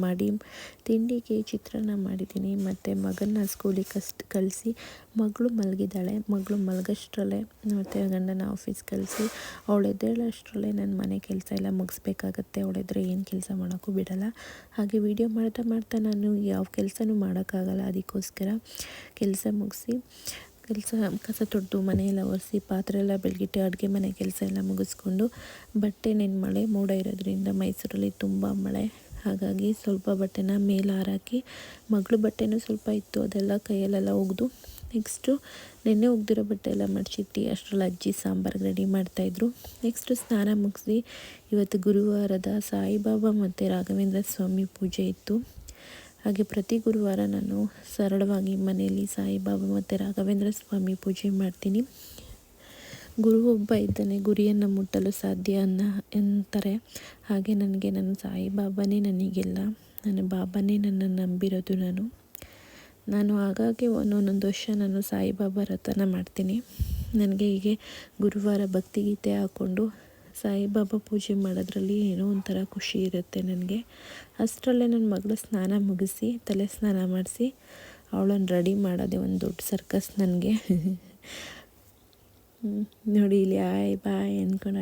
ಮಾಡಿ ತಿಂಡಿಗೆ ಚಿತ್ರಾನ್ನ ಮಾಡಿದ್ದೀನಿ. ಮತ್ತು ಮಗನ ಸ್ಕೂಲಿಗೆ ಕಳಿಸಿ ಮಗಳು ಮಲಗಿದ್ದಾಳೆ. ಮಗಳು ಮಲಗೋಷ್ಟರಲ್ಲೇ ಮತ್ತು ಗಂಡನ ಆಫೀಸ್ ಕಳಿಸಿ ಅವಳು ಎದ್ದೇಳೋಷ್ಟರಲ್ಲೇ ನನ್ನ ಮನೆ ಕೆಲಸ ಎಲ್ಲ ಮುಗಿಸ್ಬೇಕಾಗತ್ತೆ. ಅವಳೆದ್ರೆ ಏನು ಕೆಲಸ ಮಾಡೋಕ್ಕೂ ಬಿಡಲ್ಲ. ಹಾಗೆ ವೀಡಿಯೋ ಮಾಡ್ತಾ ನಾನು ಯಾವ ಕೆಲಸನೂ ಮಾಡೋಕ್ಕಾಗಲ್ಲ. ಅದಕ್ಕೋಸ್ಕರ ಕೆಲಸ ಮುಗಿಸಿ ಕಸ ತೊಳೆದು ಮನೆಯೆಲ್ಲ ಒರೆಸಿ ಪಾತ್ರೆ ಎಲ್ಲ ಬೆಳಗಿಟ್ಟು ಅಡುಗೆ ಮನೆ ಕೆಲಸ ಎಲ್ಲ ಮುಗಿಸ್ಕೊಂಡು ಬಟ್ಟೆ ಮಳೆ ಮೋಡ ಇರೋದ್ರಿಂದ ಮೈಸೂರಲ್ಲಿ ತುಂಬ ಮಳೆ. ಹಾಗಾಗಿ ಸ್ವಲ್ಪ ಬಟ್ಟೆನ ಮೇಲೆ ಹಾರಾಕಿ ಮಗಳು ಬಟ್ಟೆನೂ ಸ್ವಲ್ಪ ಇತ್ತು, ಅದೆಲ್ಲ ಕೈಯಲ್ಲೆಲ್ಲ ಒಗೆದು ನೆಕ್ಸ್ಟು ನೆನ್ನೆ ಒಗ್ದಿರೋ ಬಟ್ಟೆ ಎಲ್ಲ ಮಡಚಿಟ್ಟು ಅಷ್ಟರಲ್ಲಿ ಅಜ್ಜಿ ಸಾಂಬಾರಿಗೆ ರೆಡಿ ಮಾಡ್ತಾಯಿದ್ರು. ನೆಕ್ಸ್ಟು ಸ್ನಾನ ಮುಗಿಸಿ ಇವತ್ತು ಗುರುವಾರದ ಸಾಯಿಬಾಬಾ ಮತ್ತು ರಾಘವೇಂದ್ರ ಸ್ವಾಮಿ ಪೂಜೆ ಇತ್ತು. ಹಾಗೆ ಪ್ರತಿ ಗುರುವಾರ ನಾನು ಸರಳವಾಗಿ ಮನೆಯಲ್ಲಿ ಸಾಯಿಬಾಬಾ ಮತ್ತು ರಾಘವೇಂದ್ರ ಸ್ವಾಮಿ ಪೂಜೆ ಮಾಡ್ತೀನಿ. ಗುರು ಒಬ್ಬ ಇದ್ದಾನೆ, ಗುರಿಯನ್ನು ಮುಟ್ಟಲು ಸಾಧ್ಯ ಅಂತಾರೆ. ಹಾಗೆ ನನಗೆ ನನ್ನ ಸಾಯಿಬಾಬಾನೇ ನನಗೆಲ್ಲ, ನನ್ನ ಬಾಬಾನೇ ನನ್ನ ನಂಬಿರೋದು. ನಾನು ಹಾಗಾಗಿ ಒಂದೊಂದು ವರ್ಷ ನಾನು ಸಾಯಿಬಾಬಾ ವ್ರತನ ಮಾಡ್ತೀನಿ. ನನಗೆ ಹೀಗೆ ಗುರುವಾರ ಭಕ್ತಿಗೀತೆ ಹಾಕ್ಕೊಂಡು ಸಾಯಿಬಾಬಾ ಪೂಜೆ ಮಾಡೋದ್ರಲ್ಲಿ ಏನೋ ಒಂಥರ ಖುಷಿ ಇರುತ್ತೆ ನನಗೆ. ಅಷ್ಟರಲ್ಲೇ ನನ್ನ ಮಗಳು ಸ್ನಾನ ಮುಗಿಸಿ ತಲೆ ಸ್ನಾನ ಮಾಡಿಸಿ ಅವಳನ್ನು ರೆಡಿ ಮಾಡೋದೇ ಒಂದು ದೊಡ್ಡ ಸರ್ಕಸ್ ನನಗೆ. ನೋಡಿ ಇಲ್ಲಿ ಆಯ್ ಬಾಯ್ ಅಂದ್ಕೊಂಡು